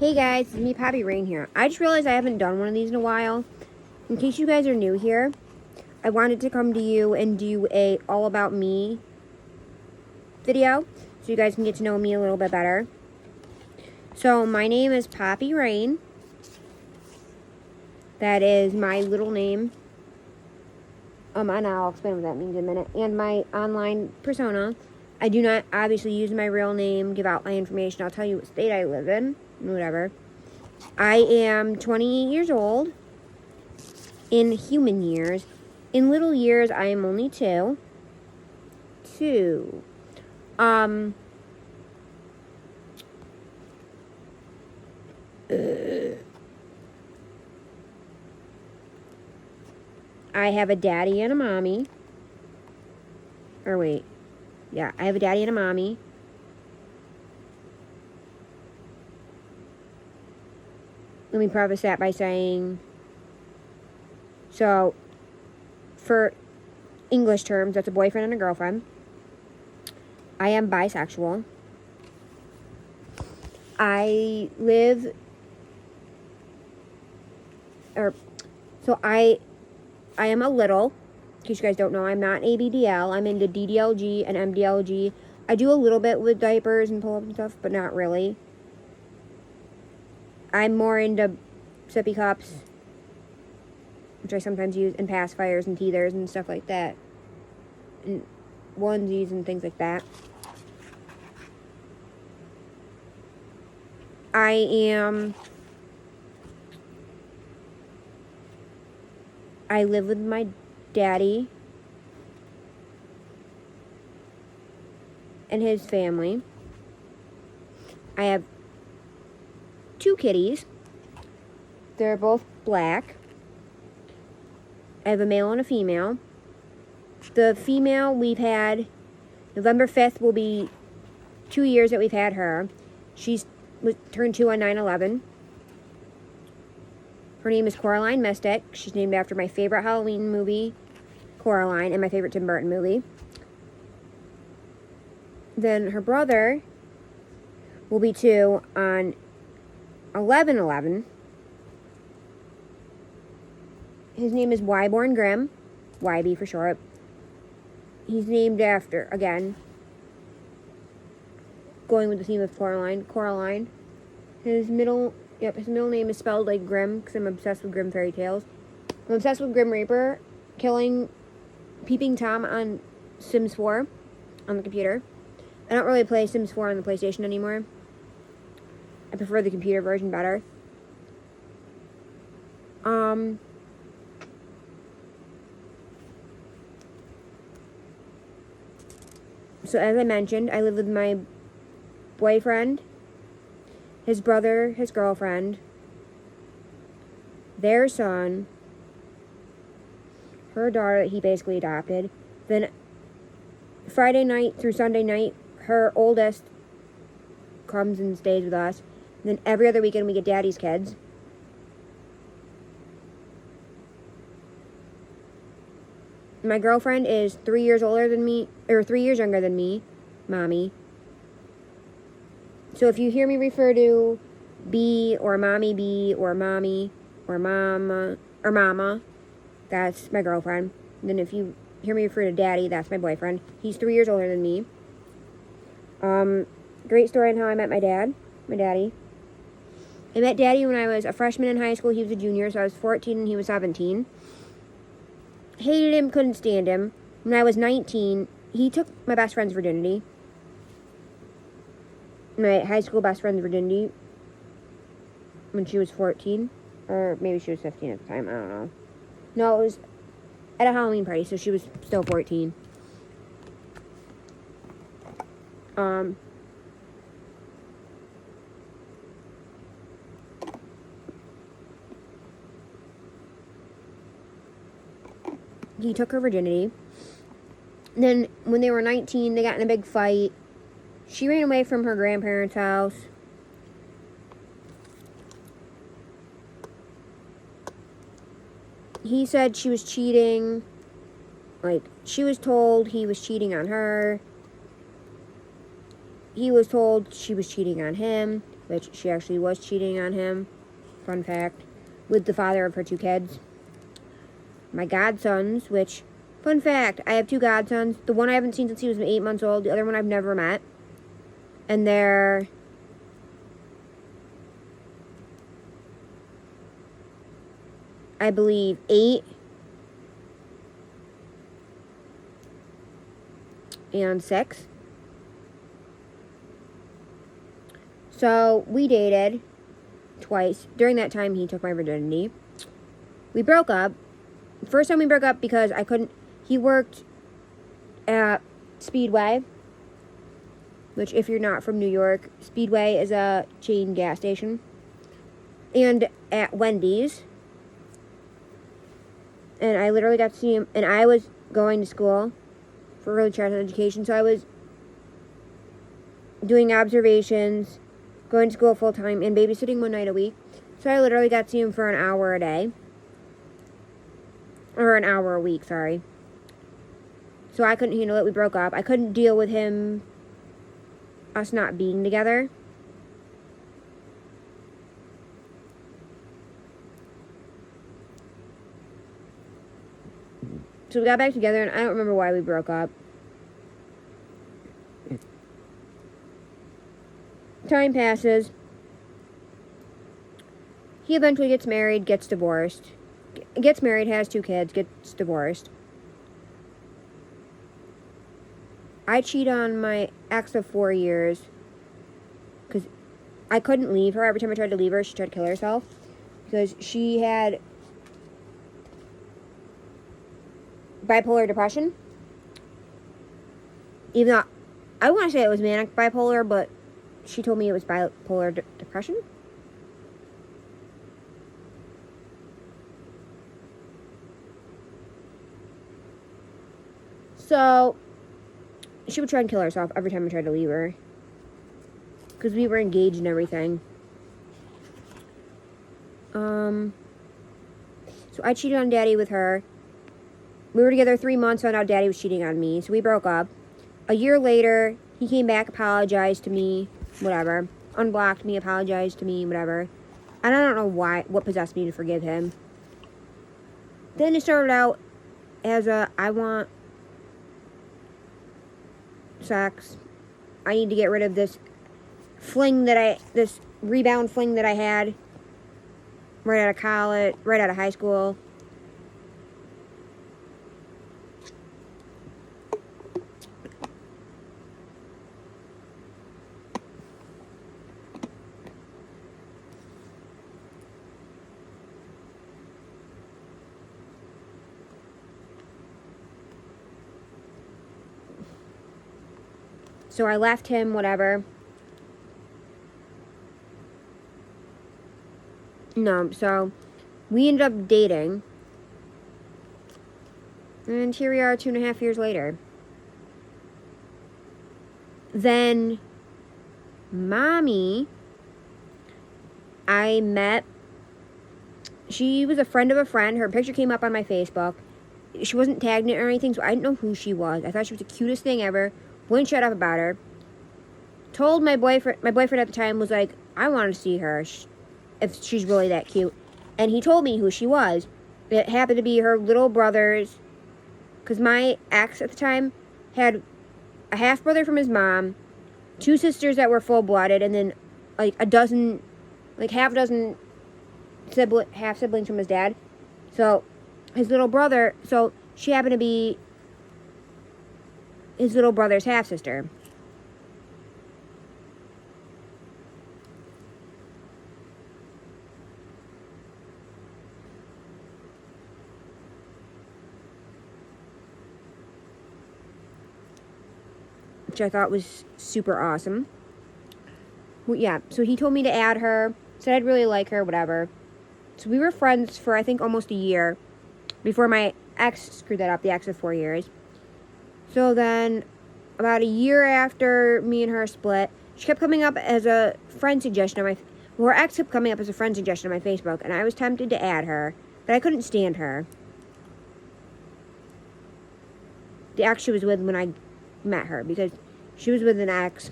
Hey guys, it's me, Poppy Rain here. I just realized I haven't done one of these in a while. In case you guys are new here, I wanted to come to you and do a all about me video so you guys can get to know me a little bit better. So my name is Poppy Rain. That is my little name. And I'll explain what that means in a minute. And my online persona. I do not obviously use my real name, give out my information. I'll tell you what state I live in, whatever. I am 28 years old in human years. In little years, I am only 2. I have a daddy and a mommy. Or wait. Yeah, I have a daddy and a mommy. Let me preface that by saying, so, for English terms, that's a boyfriend and a girlfriend. I am bisexual. I am a little, in case you guys don't know, I'm not ABDL. I'm into DDLG and MDLG. I do a little bit with diapers and pull-ups and stuff, but not really. I'm more into sippy cups, which I sometimes use, and pacifiers and teethers and stuff like that. And onesies and things like that. I live with my daddy and his family. I have 2 kitties. They're both black. I have a male and a female. The female we've had, November 5th will be 2 years that we've had her. She's turned 2 on 9/11. Her name is Coraline Mystic. She's named after my favorite Halloween movie, Coraline, and my favorite Tim Burton movie. Then her brother will be 2 on 11/11. His name is Wyborn Grimm, YB for short. He's named after, again, going with the theme of Coraline. His middle name is spelled like Grimm, because I'm obsessed with Grimm fairy tales. I'm obsessed with Grim Reaper, killing Peeping Tom on Sims 4 on the computer. I don't really play Sims 4 on the PlayStation anymore. I prefer the computer version better. So as I mentioned, I live with my boyfriend, his brother, his girlfriend, their son, her daughter that he basically adopted. Then Friday night through Sunday night, her oldest comes and stays with us. And then every other weekend we get daddy's kids. My girlfriend is 3 years older than me, or 3 years younger than me, mommy. So if you hear me refer to B or mommy B or mommy or mama or mama, that's my girlfriend. And then if you hear me refer to daddy, that's my boyfriend. He's 3 years older than me. Great story on how I met my daddy. I met daddy when I was a freshman in high school. He was a junior, so I was 14 and he was 17. Hated him, couldn't stand him. When I was 19, he took my best friend's virginity. My high school best friend's virginity when she was 14. Or maybe she was 15 at the time, I don't know. No, it was at a Halloween party, so she was still 14. He took her virginity. Then, when they were 19, they got in a big fight. She ran away from her grandparents' house. He said she was cheating. Like, she was told he was cheating on her. He was told she was cheating on him. which she actually was cheating on him, fun fact, with the father of her 2 kids. My godsons, which, fun fact, I have 2 godsons. The one I haven't seen since he was 8 months old. The other one I've never met. And they're... I believe 8 and 6. So, we dated twice. During that time, he took my virginity. We broke up. First time we broke up because I couldn't... He worked at Speedway, which if you're not from New York, Speedway is a chain gas station. And at Wendy's. And I literally got to see him. And I was going to school for early childhood education. So I was doing observations, going to school full time, and babysitting 1 night a week. So I literally got to see him for an hour a day. Or an hour a week, sorry. So I couldn't handle it. We broke up. I couldn't deal with us not being together. So we got back together, and I don't remember why we broke up. Time passes. He eventually gets married, gets divorced. Gets married, has 2 kids, gets divorced. I cheat on my ex of 4 years because I couldn't leave her. Every time I tried to leave her, she tried to kill herself because she had bipolar depression. Even though I want to say it was manic bipolar, but she told me it was bipolar depression. So, she would try and kill herself every time I tried to leave her. Because we were engaged and everything. So I cheated on Daddy with her. We were together 3 months, found out Daddy was cheating on me. So we broke up. A year later, he came back, apologized to me, whatever. Unblocked me, apologized to me, whatever. And I don't know what possessed me to forgive him. Then it started out as I want sex. I need to get rid of this rebound fling that I had right out of college, right out of high school. So I left him, whatever. No, so we ended up dating. And here we are 2.5 years later. Then, Mommy, I met. She was a friend of a friend. Her picture came up on my Facebook. She wasn't tagged in it or anything, so I didn't know who she was. I thought she was the cutest thing ever. Wouldn't shut up about her. Told my boyfriend at the time was like, I want to see her if she's really that cute. And he told me who she was. It happened to be her little brother's, because my ex at the time had a half brother from his mom, 2 sisters that were full-blooded, and then like half a dozen half siblings from his dad. So his little brother, so she happened to be his little brother's half-sister. Which I thought was super awesome. Well, yeah, so he told me to add her, said I'd really like her, whatever. So we were friends for, I think, almost a year before my ex screwed that up, the ex of 4 years. So then, about a year after me and her split, she kept coming up as a friend suggestion on her ex kept coming up as a friend suggestion on my Facebook, and I was tempted to add her, but I couldn't stand her. The ex she was with when I met her, because she was with an ex.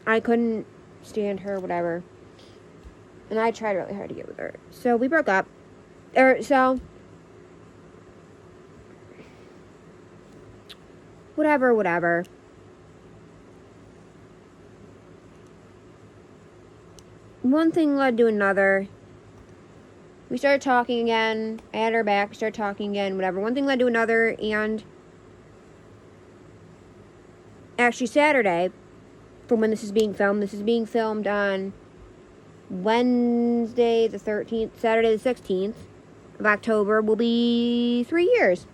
I couldn't stand her, whatever. And I tried really hard to get with her. So we broke up. Whatever. One thing led to another. We started talking again. I had her back. We started talking again, whatever. One thing led to another, and actually Saturday, from when this is being filmed on Wednesday the 13th, Saturday the 16th of October will be 3 years.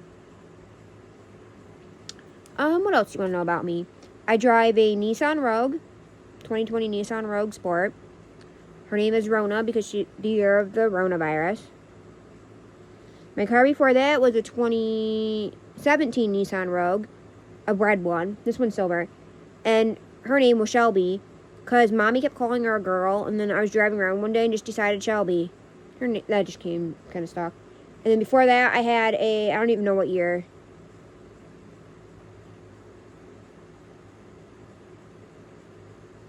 What else do you want to know about me? I drive a Nissan Rogue, 2020 Nissan Rogue Sport. Her name is Rona because the year of the Ronavirus. My car before that was a 2017 Nissan Rogue, a red one. This one's silver. And her name was Shelby because Mommy kept calling her a girl, and then I was driving around one day and just decided Shelby. That just came kind of stock. And then before that, I had I don't even know what year.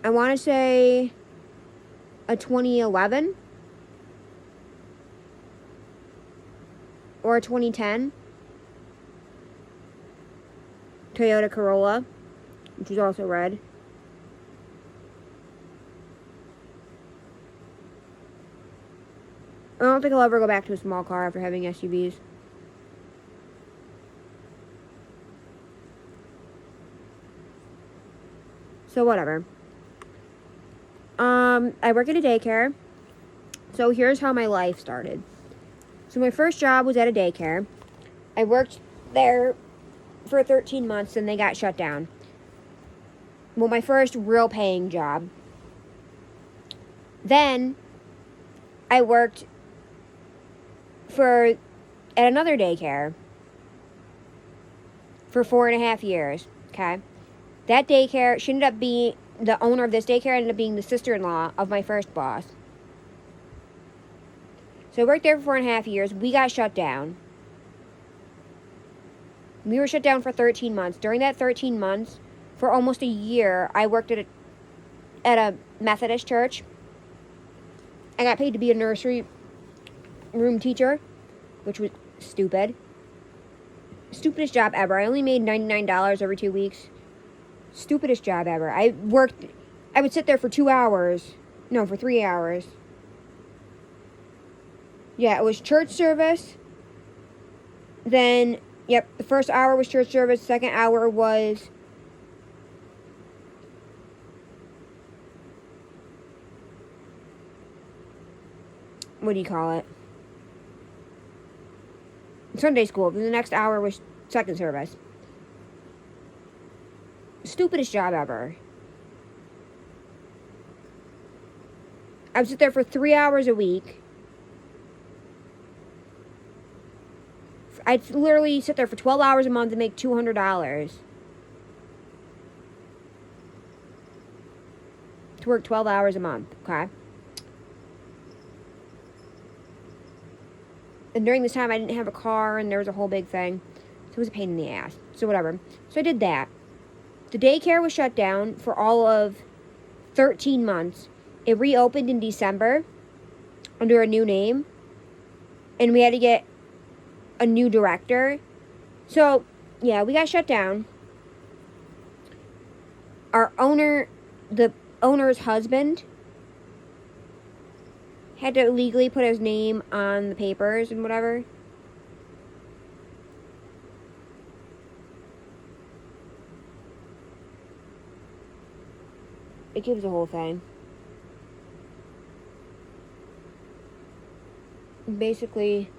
I want to say a 2011 or a 2010 Toyota Corolla, which was also red. I don't think I'll ever go back to a small car after having SUVs. So whatever. I work at a daycare. So here's how my life started. So my first job was at a daycare. I worked there for 13 months and they got shut down. Well, my first real paying job. Then I worked at another daycare for 4.5 years. Okay. That daycare, she ended up being, the owner of this daycare ended up being the sister-in-law of my first boss. So I worked there for 4.5 years. We got shut down. We were shut down for 13 months. During that 13 months, for almost a year, I worked at a Methodist church. I got paid to be a nursery room teacher, which was stupid. Stupidest job ever. I only made $99 every 2 weeks. Stupidest job ever. I would sit there for 2 hours. No, for 3 hours. Yeah, it was church service. Then, yep, the first hour was church service. Second hour was what do you call it? Sunday school. Then the next hour was second service. Stupidest job ever. I would sit there for 3 hours a week. I'd literally sit there for 12 hours a month and make $200. To work 12 hours a month, okay? And during this time, I didn't have a car, and there was a whole big thing. So it was a pain in the ass. So whatever. So I did that. The daycare was shut down for all of 13 months. It reopened in December under a new name. And we had to get a new director. So, yeah, we got shut down. Our owner, the owner's husband, had to legally put his name on the papers and whatever. It gives the whole thing. Basically,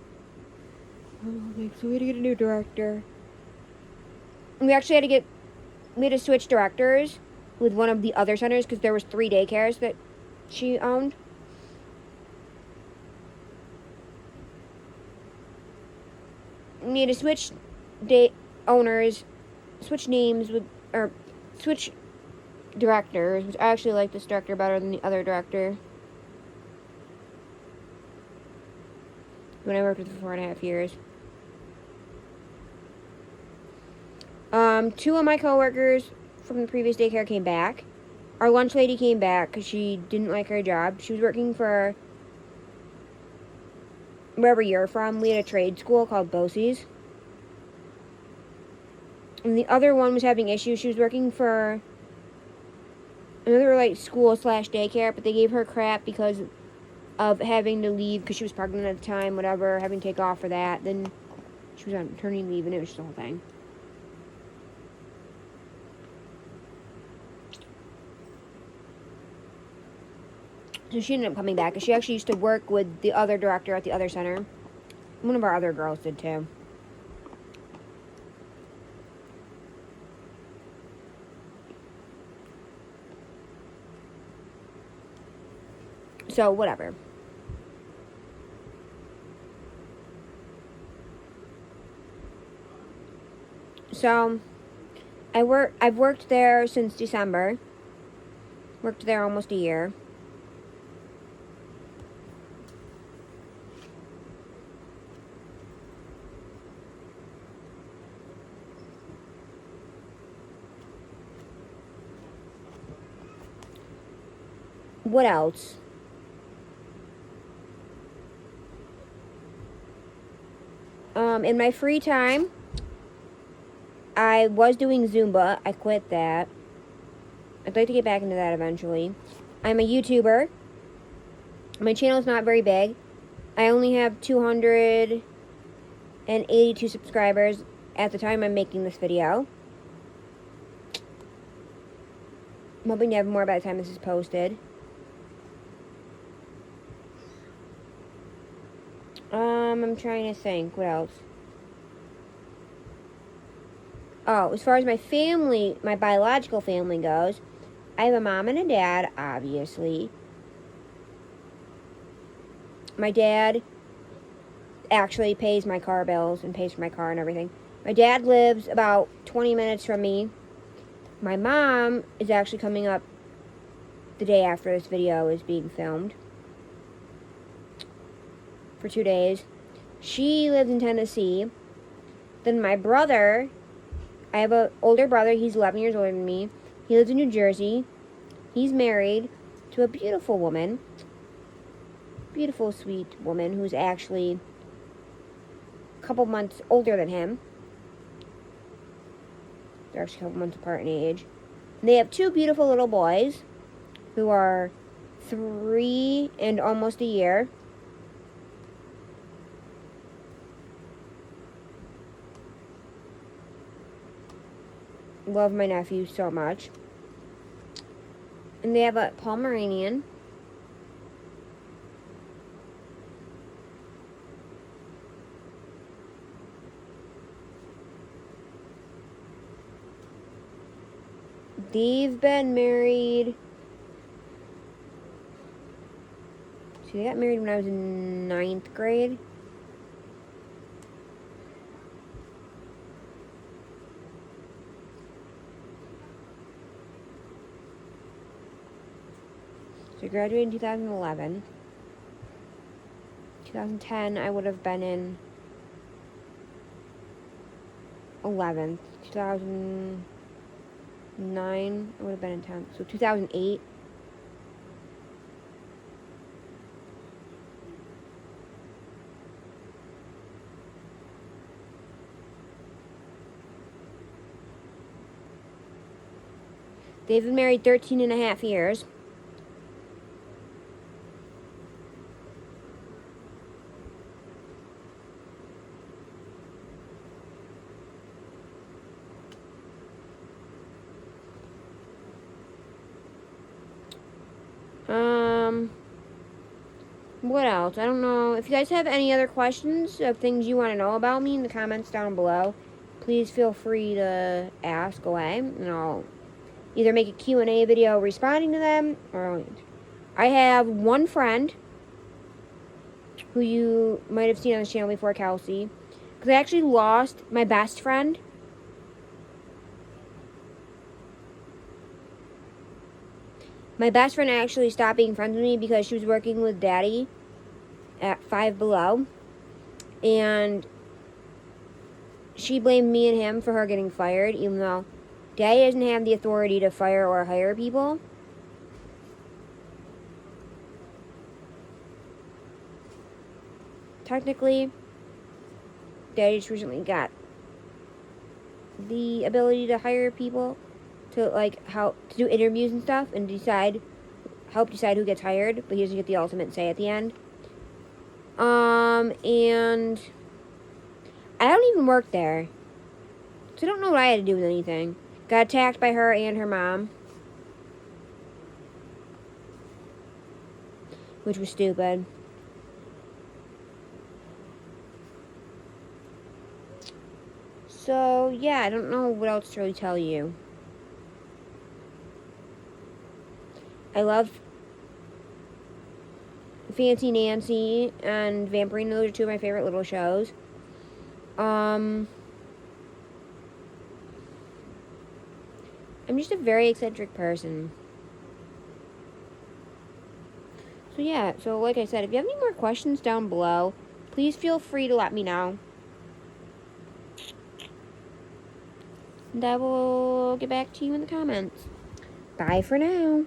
so we had to get a new director. We actually had to switch directors with one of the other centers because there was 3 daycares that she owned. We had to switch owners, switch names or switch directors, which I actually like this director better than the other director. When I worked with her for 4.5 years. 2 of my coworkers from the previous daycare came back. Our lunch lady came back because she didn't like her job. She was working for wherever you're from. We had a trade school called BOCES. And the other one was having issues. She was working for another like school / daycare, but they gave her crap because of having to leave because she was pregnant at the time, whatever, having to take off for that. Then she was on maternity leave, and it was just the whole thing. So she ended up coming back, and she actually used to work with the other director at the other center. One of our other girls did too. So, whatever. So, I've worked there since December. Worked there almost a year. What else? In my free time, I was doing Zumba. I quit that. I'd like to get back into that eventually. I'm a YouTuber. My channel's not very big. I only have 282 subscribers at the time I'm making this video. I'm hoping to have more by the time this is posted. I'm trying to think. What else? Oh, as far as my family, my biological family goes, I have a mom and a dad, obviously. My dad actually pays my car bills and pays for my car and everything. My dad lives about 20 minutes from me. My mom is actually coming up the day after this video is being filmed for 2 days. She lives in Tennessee. Then my brother, I have an older brother. He's 11 years older than me. He lives in New Jersey. He's married to a beautiful woman. Beautiful, sweet woman who's actually a couple months older than him. They're actually a couple months apart in age. And they have 2 beautiful little boys who are 3 and almost a year. Love my nephew so much. And they have a Pomeranian. They've been married. See, they got married when I was in 9th grade. So I graduated in 2011. 2010, I would have been in 11th. 2009, I would have been in 10th. So 2008. They've been married 13 and a half years. What else? I don't know. If you guys have any other questions of things you want to know about me in the comments down below, please feel free to ask away, and I'll either make a Q&A video responding to them, or I have one friend who you might have seen on the channel before, Kelsey, because I actually lost my best friend. My best friend actually stopped being friends with me because she was working with Daddy at Five Below, and she blamed me and him for her getting fired, even though Daddy doesn't have the authority to fire or hire people. technically, they just recently got the ability to hire people to, like, how to do interviews and stuff and help decide who gets hired, but he doesn't get the ultimate say at the end. And I don't even work there, so I don't know what I had to do with anything. Got attacked by her and her mom, which was stupid. So, yeah, I don't know what else to really tell you. I love Fancy Nancy and Vampirina. Those are two of my favorite little shows. I'm just a very eccentric person. So yeah, so like I said, if you have any more questions down below, please feel free to let me know. And I will get back to you in the comments. Bye for now.